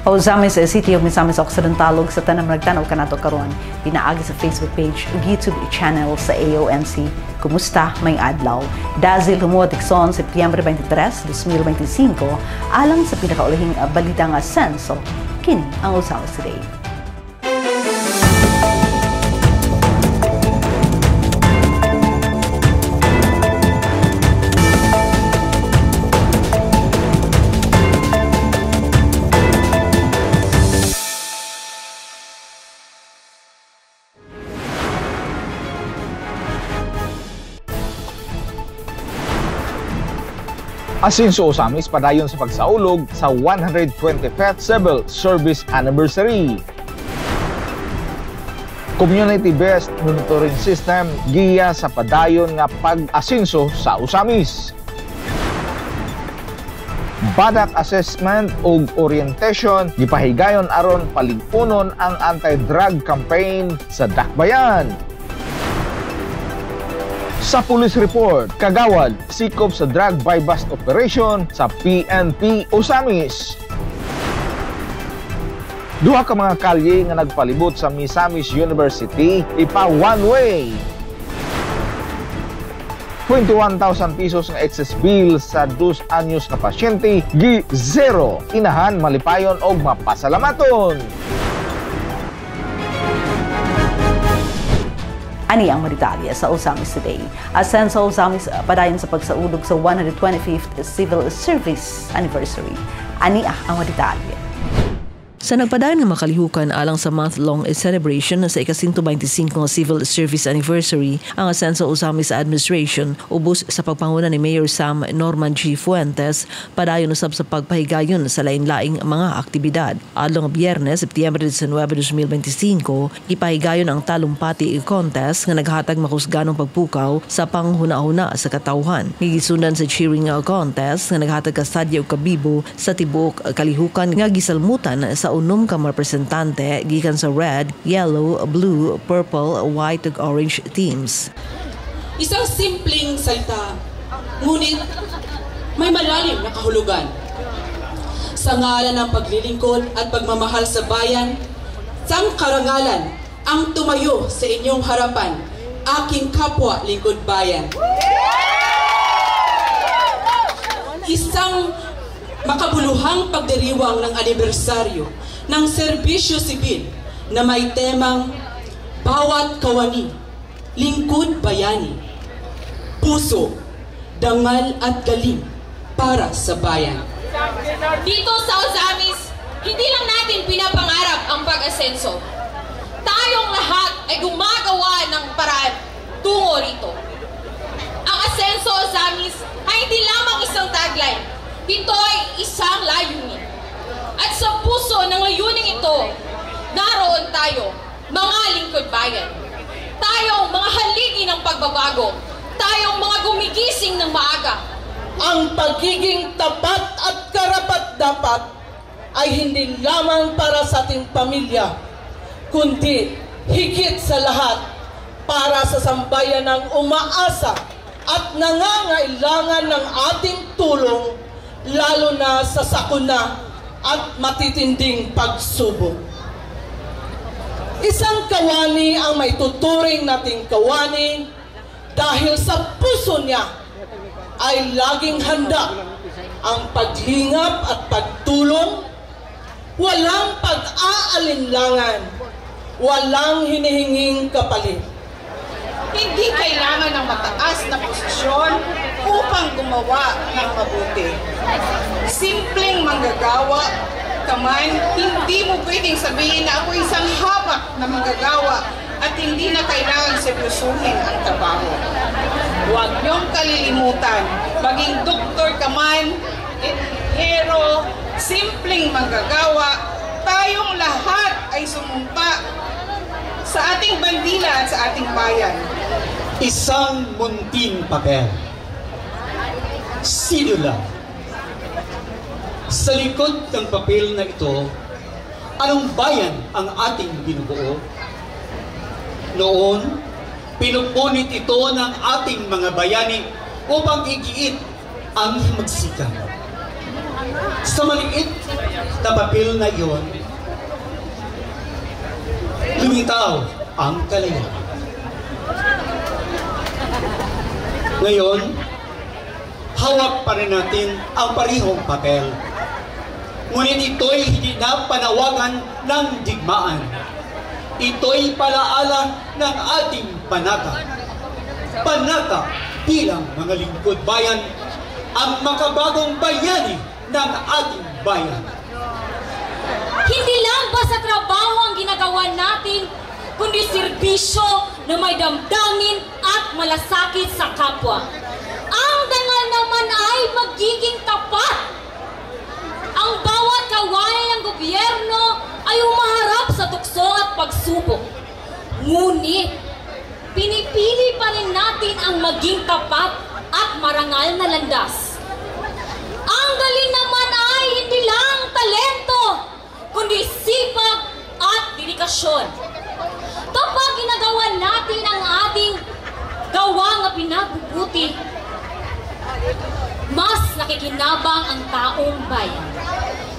O Misamis City of Misamis Occidental ug sa tanang nagtanaw kanato karon pinaagi sa Facebook page ug YouTube channel sa AONC. Kumusta may adlaw? Dazil humuot ikson Setyembre 23, 2025 alang sa pinakaulahing balita nga senso kini ang Usawas Today. Asinso Osamis padayon sa pagsaulog sa 125th Civil Service Anniversary. Community-based monitoring system giya sa padayon nga pag-asinso sa Osamis. Badak assessment ug orientation gipahigayon aron palig-unon ang anti-drug campaign sa Dakbayan. Sa police report, kagawad sikop sa drug buy-bust operation sa PNP Osamis. Duha ka mga kalye nga nagpalibot sa Misamis University ipa one-way. 21,000 pesos nga excess bill sa 2 anyos na pasyente gi zero inahan malipayon og mapasalamaton. Ani ang maritalya sa Osamis Today. Asen sa Osamis padayon sa pagsaulog sa 125th Civil Service Anniversary. Ani ang maritalya. Sa nagpadayon nga makalihukan alang sa month-long celebration sa ika-125 nga Civil Service Anniversary, ang Asenso Osamis Administration ubos sa pagpanguna ni Mayor Sam Norman G. Fuentes padayon usab sa pagpahigayon sa lain-laing mga aktibidad. Adlong Biyernes, Setyembre 19, 2025, ipahigayon ang talumpati contest nga naghatag makusganong pagpukaw sa panghuna-huna sa katawhan. Gigisundan sa cheering contest nga naghatag kastadya ug kabibo sa tibuok kalihukan nga gisalmutan sa unom ka representante gikan sa red, yellow, blue, purple, white ug orange teams. Isang simpleng salita, ngunit may malalim na kahulugan. Sa ngalan ng paglilingkod at pagmamahal sa bayan, sang karangalan ang tumayo sa inyong harapan, aking kapwa lingkod bayan. Isang makabuluhang pagdiriwang ng anibersaryo ng serbisyo sibil na may temang bawat kawani, lingkod bayani, puso, dangal at galing para sa bayan. Dito sa Osamis, hindi lang natin pinapangarap ang pag-asenso. Tayong lahat ay gumagawa ng paraan tungo rito. Ang Asenso Osamis ay hindi lamang isang tagline. Ito ay isang layunin. At sa puso ng layuning ito, naroon tayo, mga lingkod bayan. Tayong mga haligi ng pagbabago. Tayong mga gumigising ng maaga. Ang pagiging tapat at karapat-dapat ay hindi lamang para sa ating pamilya, kundi higit sa lahat para sa sambayan ng umaasa at nangangailangan ng ating tulong, lalo na sa sakuna at matitinding pagsubok. Isang kawani ang may tuturing nating kawani dahil sa puso niya ay laging handa ang paghingap at pagtulong, walang pag-aalinlangan, walang hinihinging kapalit. Hindi kailangan ng mataas na posisyon upang gumawa ng mabuti. Simpleng manggagawa ka man, hindi mo pwedeng sabihin na ako isang hamak na manggagawa at hindi na kailangan seryosuhin ang trabaho. Huwag niyong kalilimutan, maging doktor ka man, hero, simpleng manggagawa, tayong lahat ay sumumpa sa ating bandila at sa ating bayan. Isang munting papel. Sinula. Sa likod ng papel na ito, anong bayan ang ating binubuo? Noon, pinupunit ito ng ating mga bayani upang igiit ang himagsikan. Sa maliit na papel na iyon, lumitaw ang kalayaan. Ngayon, hawak pa rin natin ang parihong papel. Ngunit ito'y hindi na panawagan ng digmaan. Ito'y palaala ng ating panata. Panata bilang mga lingkod bayan, ang makabagong bayani ng ating bayan. Hindi lang ba sa trabaho ang ginagawa natin, kundi serbisyo na may damdamin at malasakit sa kapwa. Ang dangal naman ay magiging tapat. Ang bawat kawani ng gobyerno ay umaharap sa tukso at pagsubok. Ngunit, pinipili pa rin natin ang maging tapat at marangal na landas. Ang galing naman ay hindi lang talento, kundi sipag at dedikasyon. Kapag ginagawa natin ang ating gawa nga pinabubuti, mas nakikinabang ang taong bayan.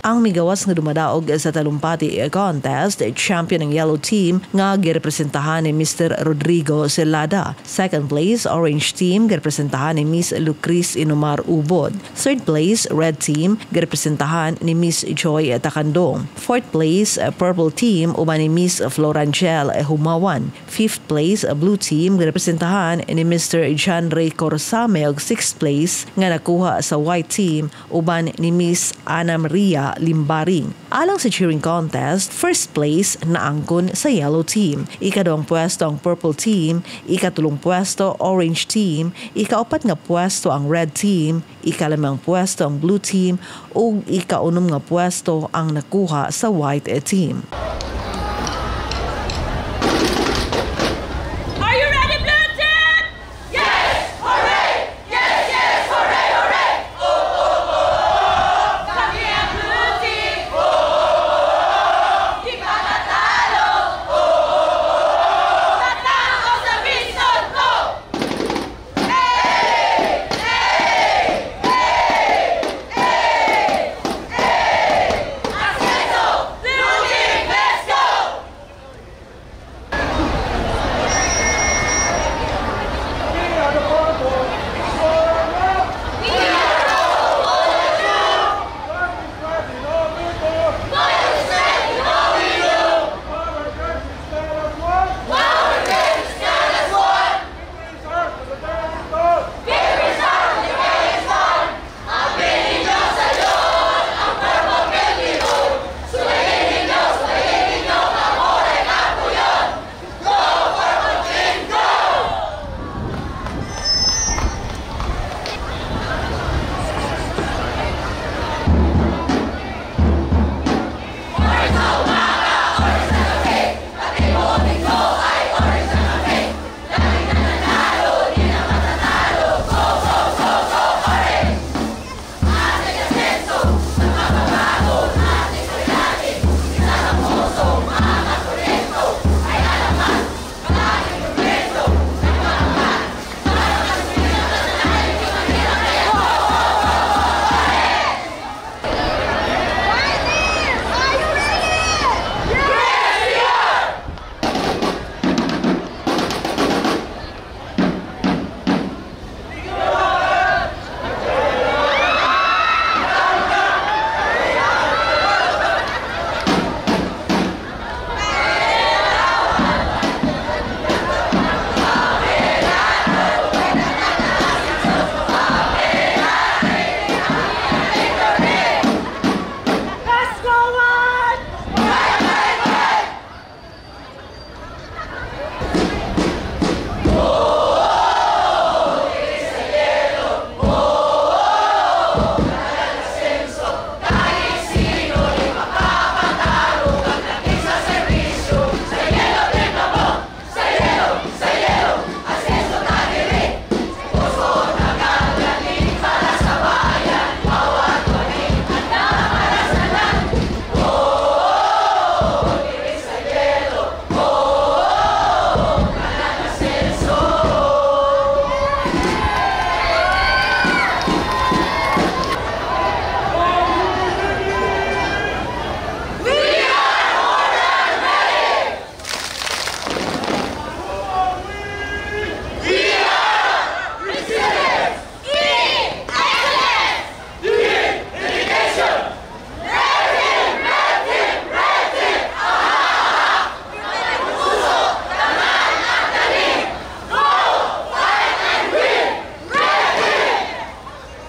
Ang migawas nga dumadaog sa talumpati contest, champion ng yellow team nga girepresentahan ni Mr. Rodrigo Celada. Second place, orange team girepresentahan ni Miss Lucris Inumar Ubod. Third place, red team girepresentahan ni Miss Joy Takandong. Fourth place, purple team uban ni Miss Florangel Humawan. Fifth place, blue team girepresentahan ni Mr. John Ray Corsame. ug sixth place nga nakuha sa white team uban ni Miss Ana Maria Limbaring. Alang sa cheering contest, first place naangkon sa yellow team. Ikadawang pwesto ang purple team, ikatulong pwesto orange team, ikaapat nga pwesto ang red team, ikalimang pwesto ang blue team, ug ikaunom nga pwesto ang nakuha sa white team. Ascenso, Blue Team!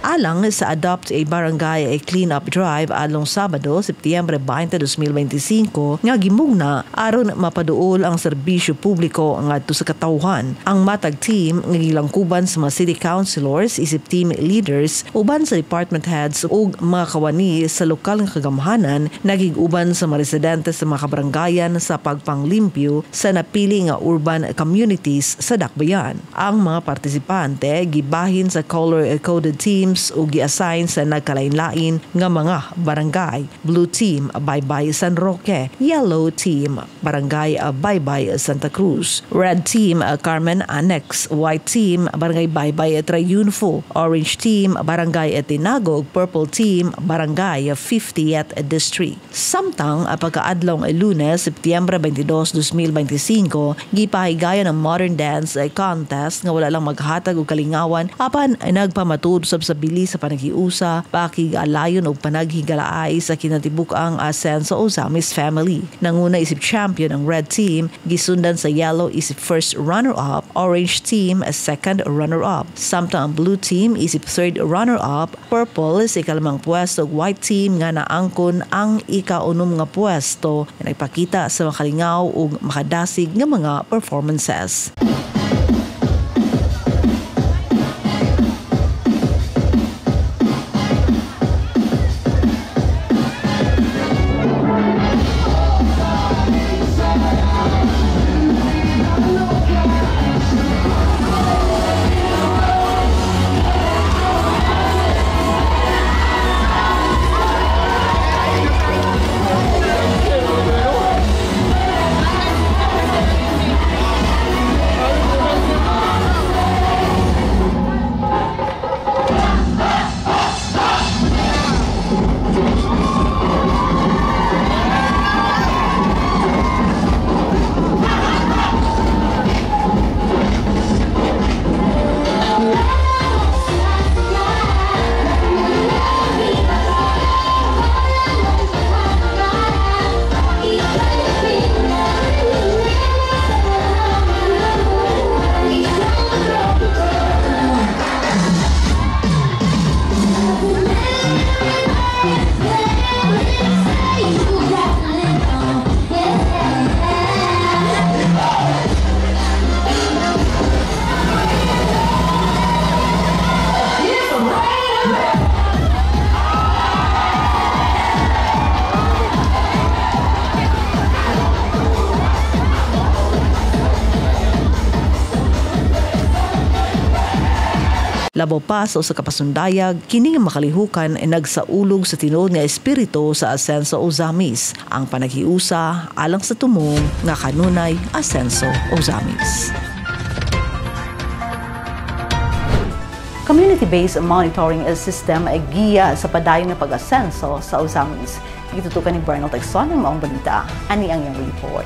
alang sa Adopt a Barangay Clean-up Drive along Sabado, Setyembre 20, 2025 nga gimugna aron mapaduol ang serbisyo publiko ngadto sa katawhan. Ang matag team nga gilangkuban sa mga city councilors, isip team leaders, uban sa department heads ug mga kawani sa lokal nga kagamhanan nagig-uban sa mga residente sa mga kabarangayan sa pagpanglimpyo sa napili nga urban communities sa Dakbayan. Ang mga partisipante gibahin sa color-coded teams o gi-assign sa nagkalain-lain nga mga barangay. Blue Team, Baybay San Roque. Yellow Team, Barangay Baybay Santa Cruz. Red Team, Carmen Annex. White Team, Barangay Baybay Triunfo. Orange Team, Barangay Tinagog. Purple Team, Barangay 50th District. Samtang pagkaadlong Lunes, Setyembre 22, 2025, gipahigayon ang modern dance contest nga wala lang maghatag og kalingawan apan nagpamatud usab sa bilis sa panagiusa, pakig-alayon og panaghigalaay sa kinatibuk-ang Ascenso Ozamis family. Nanguna isip champion ang red team, gisundan sa yellow isip first runner-up, orange team as second runner-up. Samtang ang blue team isip third runner-up, purple sa ikalimang pwesto ug white team nga naangkon ang ika-unom nga pwesto nga nagpakita sa makalingaw ug makadasig nga mga performances. Labaw pa sa usa ka pasundayag, kini nga makalihukan ay nagsaulog sa tinuod nga espiritu sa Ascenso Ozamis. Ang panaghiusa alang sa tumong nga kanunay Ascenso Ozamis. Community-based monitoring system ay giya sa padayon na pag-asenso sa Ozamis. Gitutukan ni Bernal Texon ng maong balita. Ani ang iyang report.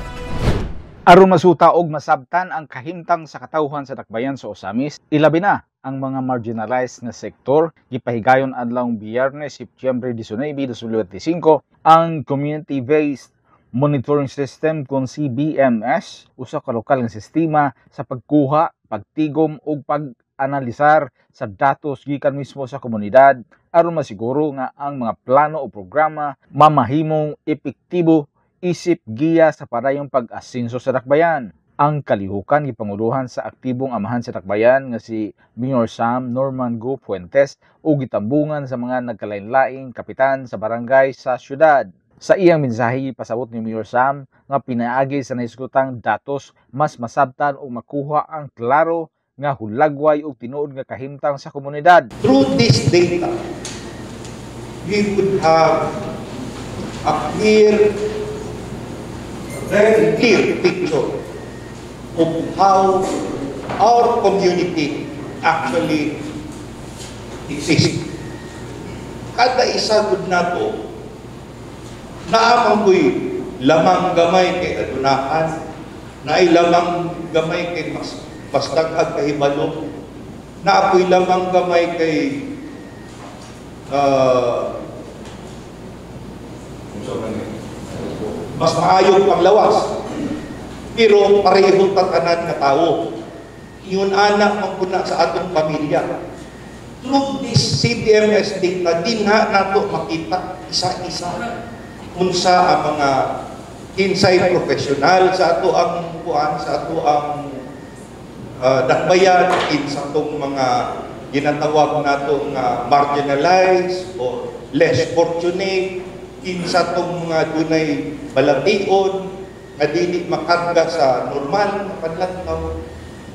Aron masuta og masabtan ang kahimtang sa katawhan sa Dakbayan sa Ozamis, ilabi na ang mga marginalized na sektor. Gipahigayon adlawng Biyernes, Setyembre 19, 2025 ang Community-Based Monitoring System kung CBMS, usa ka lokal nga sistema sa pagkuha, pagtigom ug pag-analisar sa datos gikan mismo sa komunidad aron masiguro nga ang mga plano o programa mamahimong epektibo isip giya sa padayong pag-asenso sa Dakbayan. Ang kalihukan gipanguluhan sa aktibong amahan sa Dakbayan nga si Mayor Sam Norman Go Fuentes o gitambungan sa mga nagkalain-laing kapitan sa barangay sa syudad. Sa iyang mensahe pasabot ni Mayor Sam nga pinaagi sa naisgutang datos mas masabtan o makuha ang klaro nga hulagway o tinuod nga kahimtang sa komunidad. Through this data, we would have a very clear picture of how our community actually exists. Kada isa gud nato naamang ko'y lamang gamay kay adunakan, naay lamang gamay kay mas dagdag kahibalo, na ako'y lamang gamay kay mas maayong panglawas. Pero pareho tatanan nga tao. Iyon anak magpuna sa atong pamilya. through this CBMS data, din nga nato makita isa-isa unsa ang mga kinsay professional sa ato ang kuan, sa ato ang dakbayan, kinsa tong mga ginatawag nato nga marginalized or less fortunate, kinsa tong mga dunay balation nga dili makarga sa normal na panlantaw,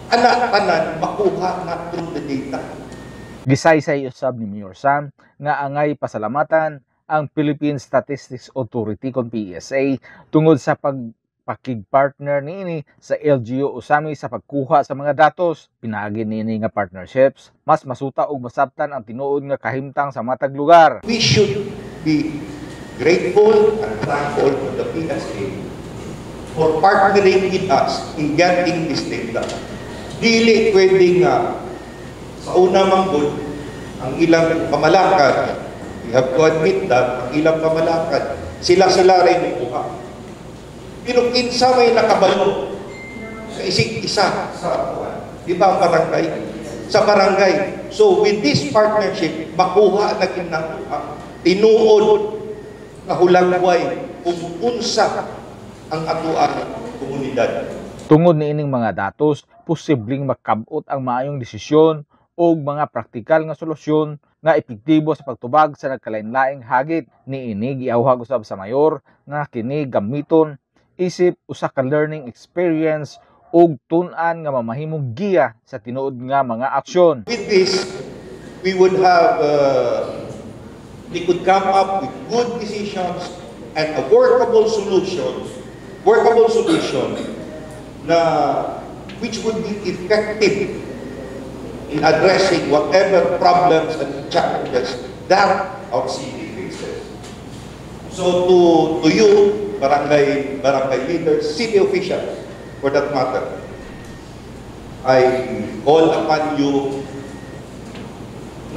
tanan makuha na through the data. Gisaysay usab ni Mayor Sam nga angay pasalamatan ang Philippine Statistics Authority kon PSA tungod sa pagpakig-partner niini sa LGU usami sa pagkuha sa mga datos. Pinaagi niini nga partnerships mas masuta og masabtan ang tinuod nga kahimtang sa matag lugar. We should be grateful and thankful to the PSA for partnering with us in getting this data. Dili pwedeng sa una manggod ang ilang pamalakad. We have to admit that ang ilang pamalakad, sila rin kuha. Pero kinsa may nakabalo sa isig isa sa di ba barangay? Sa barangay. So with this partnership, makuha na kinakuha. Tinuod na hulagway kung unsa ang atuang komunidad. Tungod niining mga datos, posibleng makabot ang maayong desisyon o mga praktikal nga solusyon nga epektibo sa pagtubag sa nagkalain-laing hagit. Niini giawhag usab sa mayor nga kini gamiton isip usa ka learning experience ug tun-an nga mamahimong giya sa tinuod nga mga aksyon. With this, we would have we could come up with good decisions and a workable solution na which would be effective in addressing whatever problems and challenges that our city faces. So to you, barangay leaders, city officials, for that matter, I call upon you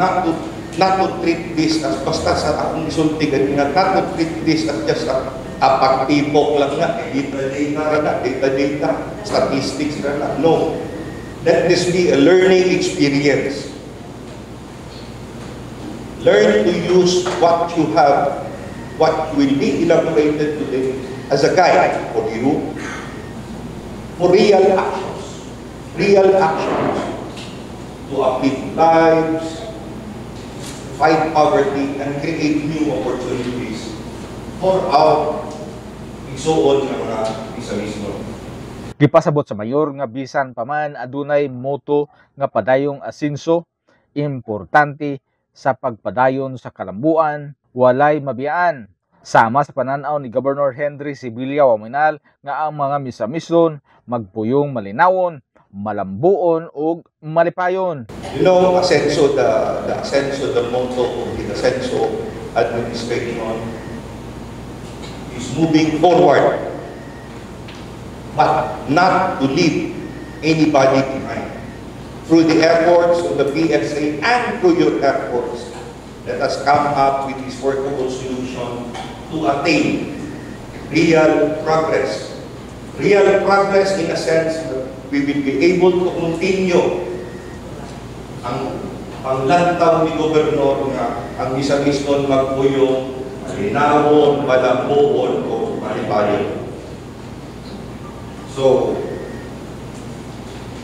not to treat this as basta sa akong isultigan nga, not to treat this as just a pagtipok lang nga, data, statistics na. No. Let this be a learning experience. Learn to use what you have, what will be elaborated today as a guide for you, for real actions to uplift lives, fight poverty, and create new opportunities for our igsuon ng mga isa mismo. Gipasabot sa mayor nga bisan pa man adunay moto nga padayong asenso, importante sa pagpadayon sa kalambuan, walay mabiyaan. Sama sa pananaw ni Governor Henry Sibilia Waminal nga ang mga misa-mison magpuyong malinawon, malambuon ug malipayon. You know, the motto of the Asenso administration is moving forward, but not to leave anybody behind. Through the efforts of the PSA and through your efforts, let us come up with this workable solution to attain real progress. Real progress in a sense that we will be able to continue ang panglantaw ni Gobernador nga ang isa mismo magpuyong, malinawon, malambuon o malipayon. So,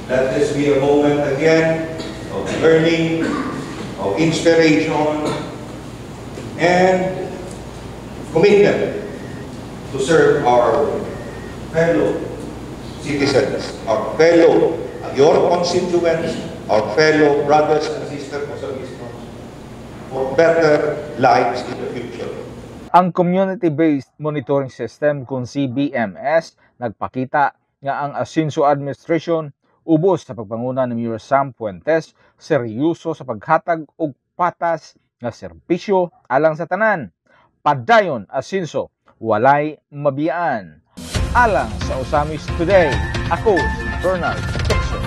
let this be a moment again of learning, of inspiration, and commitment to serve our fellow citizens, your constituents, our fellow brothers and sisters for better lives in the future. Ang Community-Based Monitoring System kung CBMS nagpakita nga ang Asenso Administration ubos sa pagpanguna ni Mayor Sam Fuentes seryoso sa paghatag og patas nga serbisyo alang sa tanan. Padayon Asenso, walay mabiyaan. Alang sa Osamis Today, ako si Bernard Dixon.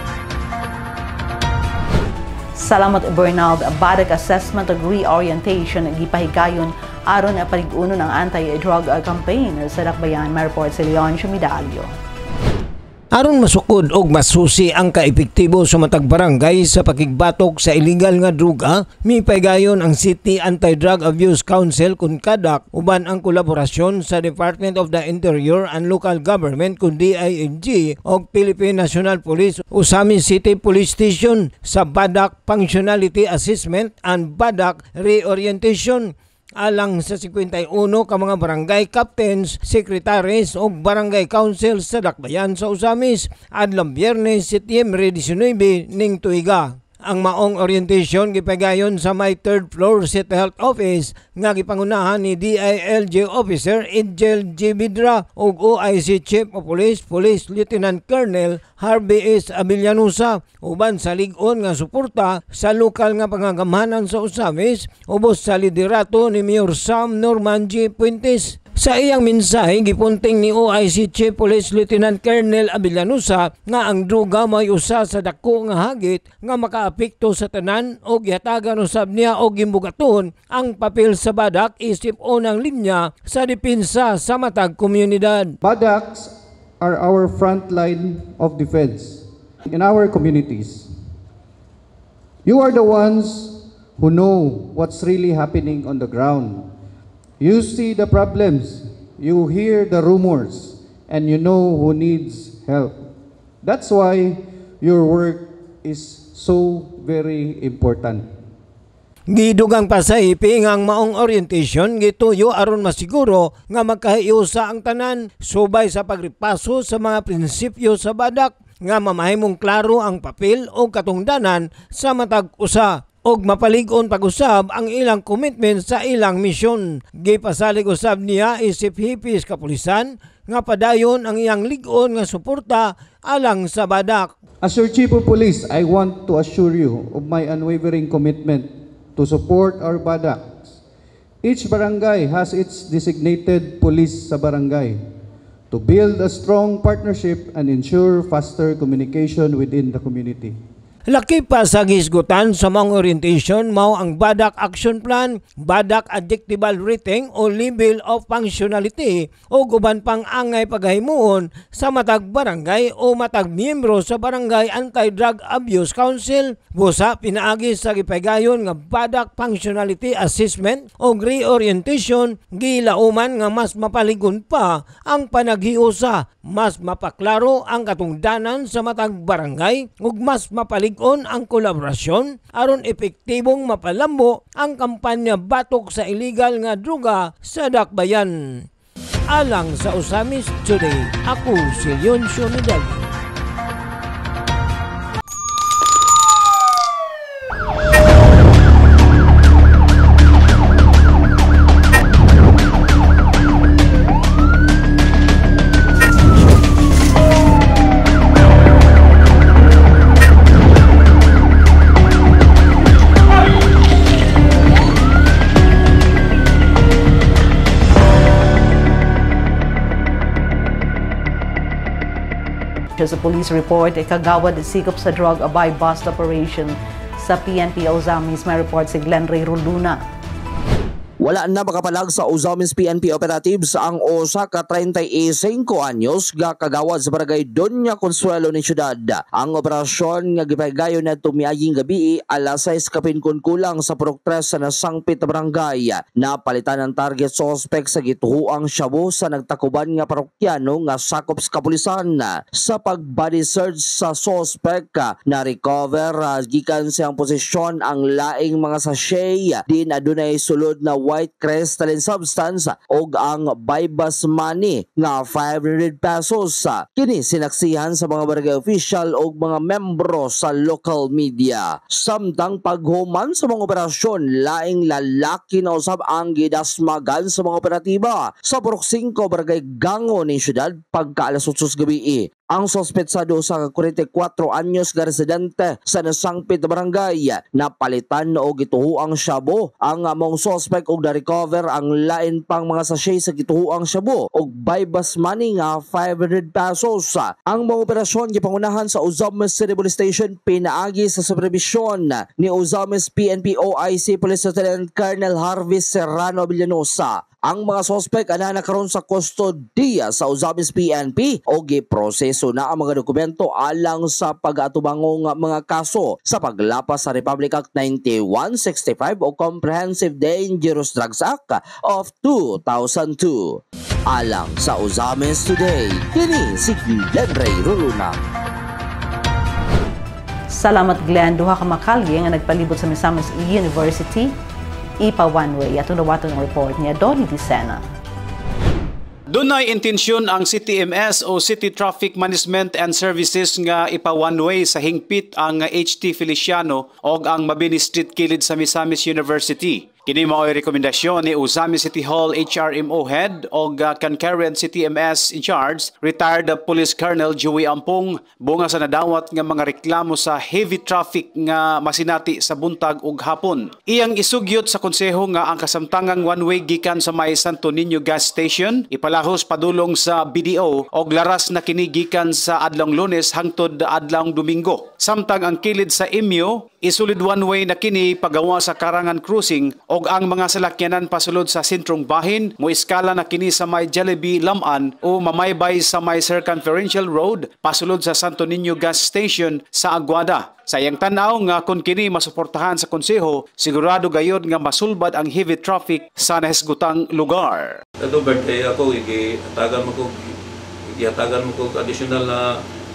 Salamat Bernard. Badak assessment ug reorientation gipahigayon aron na palig-uno ng anti-drug campaign sa Dakbayan. May report si Leon Chumidalio. Aron masukod og masusi ang kaepektibo sa matag barangay sa pakigbatok sa illegal nga druga, mipaygayon ang City Anti-Drug Abuse Council kun kadak uban ang kolaborasyon sa Department of the Interior and Local Government kun DILG og Philippine National Police Usami City Police Station sa Badak Functionality Assessment and Badak Reorientation alang sa 51 ka mga barangay captains, secretaries o barangay council sa Dakbayan sa Usamis adlang Biyernes, Setyembre 19 ning tuiga. Ang maong orientation gipagayon sa may 3rd floor City Health Office nga gipangunahan ni DILG Officer Edgel G. Bidra ug OIC Chief of Police Police Lieutenant Colonel Harvey S. Avillanusa uban sa lig-on nga suporta sa lokal nga pangagamhanan sa Usamis ubos sa liderato ni Mayor Sam Norman G. Puentes. Sa iyang mensahe, gipunting ni OIC Chief Police Lieutenant Colonel Avillanusa nga ang druga may usa sa dako nga hagit nga makaapekto sa tanan o gihatagan usab niya o gimbugaton ang papel sa badak isip unang linya sa depensa sa matag komunidad. Badaks are our front line of defense in our communities. You are the ones who know what's really happening on the ground. You see the problems, you hear the rumors, and you know who needs help. That's why your work is so very important. Gidugang pa sa iping ang maong orientation gituyo aron masiguro nga magkahiusa ang tanan subay sa pagripaso sa mga prinsipyo sa badak nga mamahimong klaro ang papel o katungdanan sa matag usa og mapalig-on pag-usab ang ilang commitment sa ilang misyon. Gipasalig usab niya isip hipis kapulisan nga padayon ang iyang lig-on nga suporta alang sa badak. As your Chief of Police, I want to assure you of my unwavering commitment to support our badaks. Each barangay has its designated police sa barangay to build a strong partnership and ensure faster communication within the community. Laki pa sa gisgutan sa mga orientation mao ang Badak Action Plan, Badak Adjectival Rating o Level of Functionality o guban pang angay paghimuon sa matag barangay o matag miyembro sa Barangay Anti-Drug Abuse Council. Busa pinaagi sa gipaygayon nga Badak Functionality Assessment o Reorientation gilauman nga mas mapaligon pa ang panaghiusa, mas mapaklaro ang katungdanan sa matag barangay ug mas mapalig ang kolaborasyon aron epektibong mapalambo ang kampanya batok sa illegal nga druga sa Dakbayan. Alang sa Usamis Today, ako si Leoncio Medalla. Sa police report, kagawad sikop sa drug abay bust operation sa PNP Usamis. May report si Glenn Ray Ruluna. Wala na makapalag sa Usamis PNP operatives ang usa ka 35 anyos nga kagawad sa barangay Doña Consuelo ni Syudad. Ang operasyon nga gipaygayon na tumiaging gabi alas 6 kapin kulang sa Purok 3 sa nasangpit na barangay. Napalitan ang target suspect sa gituhuang shabu sa nagtakuban nga parokyano nga sakop sa kapulisan. Sa pag-body search sa suspect na recover gikan siyang posisyon ang laing mga sachet din adunay sulod na white crystalline substance og ang buy-bus money nga 500 pesos. Kini sinaksihan sa mga barangay official og mga membro sa local media. Samtang paghuman sa mga operasyon, laing lalaki na usab ang gidasmagan sa mga operatiba sa Purok 5 barangay Gango ni Syudad pagka-alas 8 gabi. Ang sospetsado sa 44 anyos nga residente sa nasangpit na barangay napalitan o gituhuang shabu. Ang among suspect og na-recover ang lain pang mga sachet sa gituhuang shabu og buy-bus money nga 500 pesos. Ang mga operasyon gipangunahan sa Usamis City Police Station pinaagi sa supervisyon ni Usamis PNP OIC Police Lieutenant Colonel Harvey Serrano Villanosa. Ang mga sospek ana nakaron sa kustodiya sa Ozamis PNP o giproseso na ang mga dokumento alang sa pag-atubangong mga kaso sa paglapas sa Republic Act 9165 o Comprehensive Dangerous Drugs Act of 2002. Alang sa Ozamis Today, kini si Glenn Ray Ruluna. Salamat Glenn, duha ka makalye nga nagpalibot sa Misamis University, ipa one way. At unawato ng report niya, Donnie Dicena. Dunay intensyon ang CTMS o City Traffic Management and Services nga ipa one way sa hingpit ang HT Feliciano o ang Mabini Street kilid sa Misamis University. Kini mao'y rekomendasyon ni Ozamis City Hall HRMO Head o concurrent CTMS in charge, retired Police Colonel Joey Ampong, bunga sa nadawat nga mga reklamo sa heavy traffic nga masinati sa buntag ug hapon. Iyang isugyot sa konseho nga ang kasamtangang one-way gikan sa may Santo Niño Gas Station, ipalahos padulong sa BDO o laras na kini gikan sa adlong Lunes hangtod adlong Domingo. Samtang ang kilid sa Imyo, isulid one-way na kini pagawa sa Karangan Crossing og ang mga salakyanan pasulod sa sentrong bahin mo iskala na kini sa may Jollibee Laman o mamaybay sa may Circumferential Road pasulod sa Santo Niño Gas Station sa Aguada. Sayang tanaw nga kung kini masuportahan sa konseho, sigurado gayod nga masulbad ang heavy traffic sa nahisgutang lugar. Ito birthday ako, ihatagan mo ko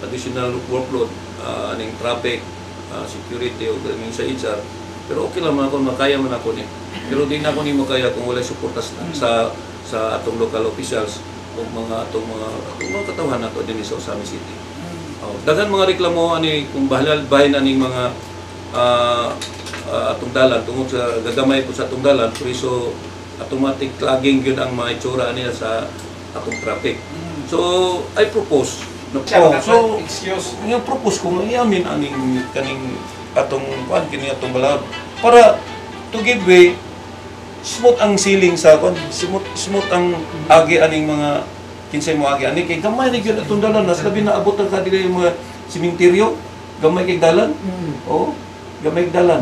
additional workload aning traffic, security o galing sa HR. Pero okay lang man ako, makaya man ako ni. Pero di na ako ni makaya kung wala suporta sa atong local officials o atong mga katawhan nato din sa Ozamis City. Daghan mga reklamo ani kung bahin aning mga atong dalan tungod sa gagamay po sa atong dalan, so automatic clogging yun ang mga itsura niya sa atong traffic. So I propose propose ko iamin aning kaning atong kini atong balab para to give way smooth ang ceiling sa smooth ang agi aning mga kinsay mo agi ani kay gamay ni gyud atong dalan nas labi na abot ang kadili mga sementeryo gamay kay dalan gamay kay dalan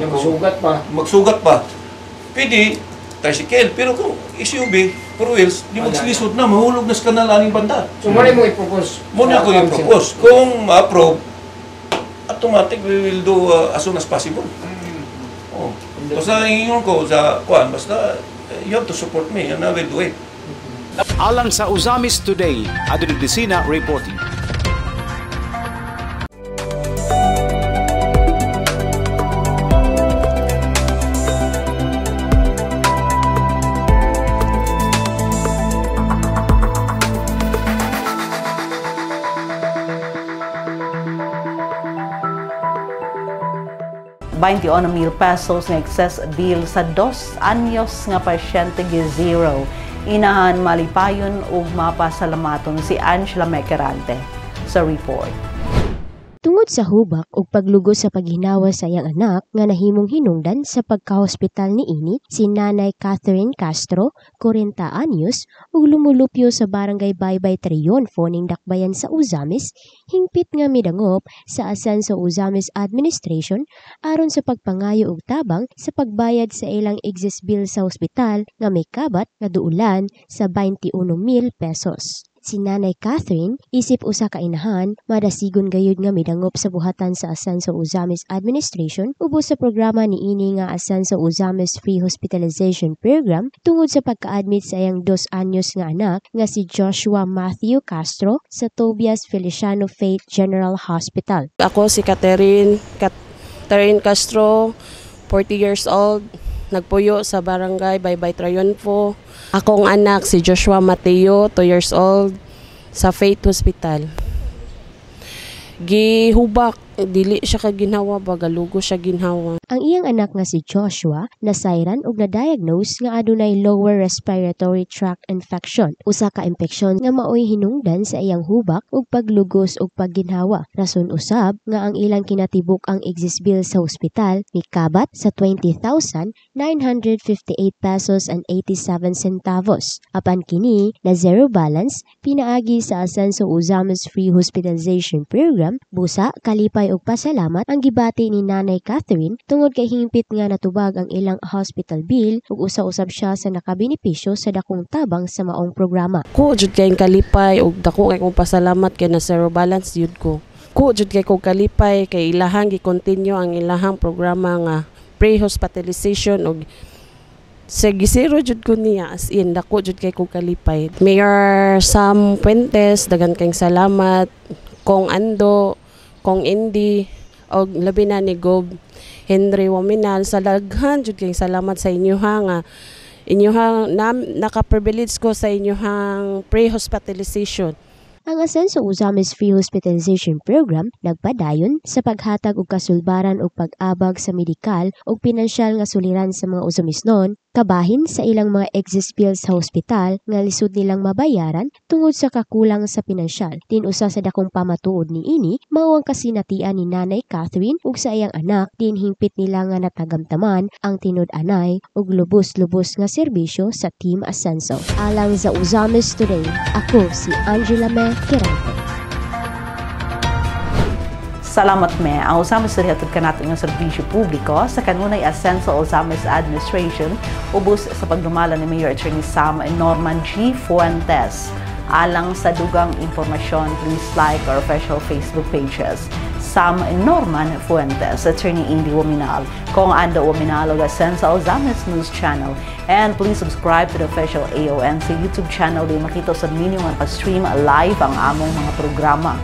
magsugat pa pwede tricycle pero kung SUV for wheels di magsilisod na mahulog na sa kanal aning banda so mo i-propose kung ma-approve automatic we will do as soon as possible. Basta ingon ko sa kuan basta you have to support me and I will do it. Alang sa Ozamis Today, Donnie Dicena reporting. ₱21,000 nga excess bill sa 2 anyos nga pasyente gi-zero. Inahan malipayon ug mapasalamaton si Angela Mecarante sa report. Tungod sa hubak ug paglugos sa paghinawa sa iyang anak nga nahimong hinungdan sa pagka-hospital niini, si Nanay Catherine Castro, 40 anyos, ug lumulupyo sa barangay Baybay Triunfo ning Dakbayan sa Ozamis, hingpit nga midangop sa asan sa Ozamis Administration aron sa pagpangayo og tabang sa pagbayad sa ilang excess bill sa ospital nga may kabat nga duulan sa ₱21,000. Si Nanay Catherine, isip usa ka inahan, madasigon gayud nga midangop sa buhatan sa asan sa Ozamis Administration ubos sa programa niini nga asan sa Ozamis Free Hospitalization Program tungod sa pagka-admit sa iyang 2 anyos nga anak nga si Joshua Matthew Castro sa Tobias Feliciano Faith General Hospital. Ako si Catherine Castro, 40 years old. Nagpuyo sa barangay Baybay Triunfo. Akong anak si Joshua Mateo, 2 years old, sa Faith Hospital. Gihubak, dili siya kaginawa, bagalugo siya ginhawa. Ang iyang anak nga si Joshua nasayran ug na-diagnose nga adunay lower respiratory tract infection, usa ka impeksyon nga maoy hinungdan sa iyang hubak ug paglugos ug pagginhawa. Rason usab nga ang ilang kinatibuk ang excess bill sa ospital mikabat sa ₱20,958.87. Apan kini na zero balance pinaagi sa asan sa Ozamis Free Hospitalization Program busa kalipay kalipay ug pasalamat ang gibati ni Nanay Catherine tungod kay hingpit nga natubag ang ilang hospital bill ug usa-usab siya sa nakabenepisyo sa dakong tabang sa maong programa. Ko jud kay kalipay ug dako kay kong pasalamat kay na zero balance jud ko. Ko jud kay ko kalipay kay ilahang gi-continue ang ilahang programa nga pre-hospitalization ug Segisiro jud ko niya as in dako jud kay ko kalipay. Mayor Sam Puentes dagan kayong salamat, Kong Ando, Kong Indy og labi na ni Gob Henry Waminal sa daghan jud kayong salamat sa inyo nga inyong naka-privilege ko sa inyong pre-hospitalization. Ang Asenso Uzamis Free Hospitalization Program nagpadayon sa paghatag og kasulbaran og pag-abag sa medikal ug pinansyal nga suliran sa mga Uzamisnon kabahin sa ilang mga excess bills sa hospital nga lisod nilang mabayaran tungod sa kakulang sa pinansyal. Tinusa sa dakong pamatuod ni ini mao ang kasinatian ni Nanay Catherine ug sa iyang anak din hingpit nila nga natagamtaman ang tinud-anay ug lubos-lubos nga serbisyo sa Team Asenso. Alang sa Uzamis Today, ako si Angela Me Kirante. Salamat me, ang Uzamis rihatod ka natin ng serbisyo publiko sa kanunay Asenso Uzamis Administration ubos sa pagdumala ni Mayor Attorney Sam Norman G. Fuentes. Alang sa dugang impormasyon, please like our official Facebook pages. Sam Norman Fuentes, Attorney Indy Waminal, Kong Ando Waminal ug Asenso Uzamis News Channel. And please subscribe to the official AONC YouTube channel din makita sa minyo nga pag-stream live ang among mga programa.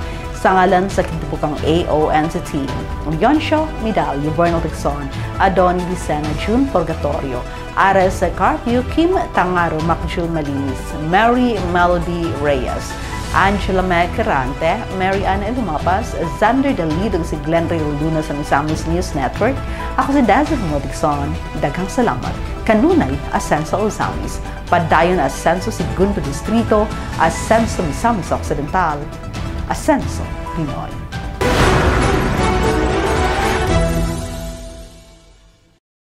Sa ngalan sa kitubukang AONC team, Yonsho Medalyo, Bernal Tixon, Adon Vicena, June Purgatorio, Ares Carpio, Kim Tangaro, Macjul Malinis, Mary Melody Reyes, Angela Mecarante, Mary Ann Lumapas, Xander Dalidog, si Glenn Ray Roduna sa Misamis News Network. Ako si Dazzle Tixon. Daghang salamat. Kanunay, Asenso Uzamis. Padayon Asenso Segundo Distrito, Asenso Misamis Occidental. Asenso Pinoy.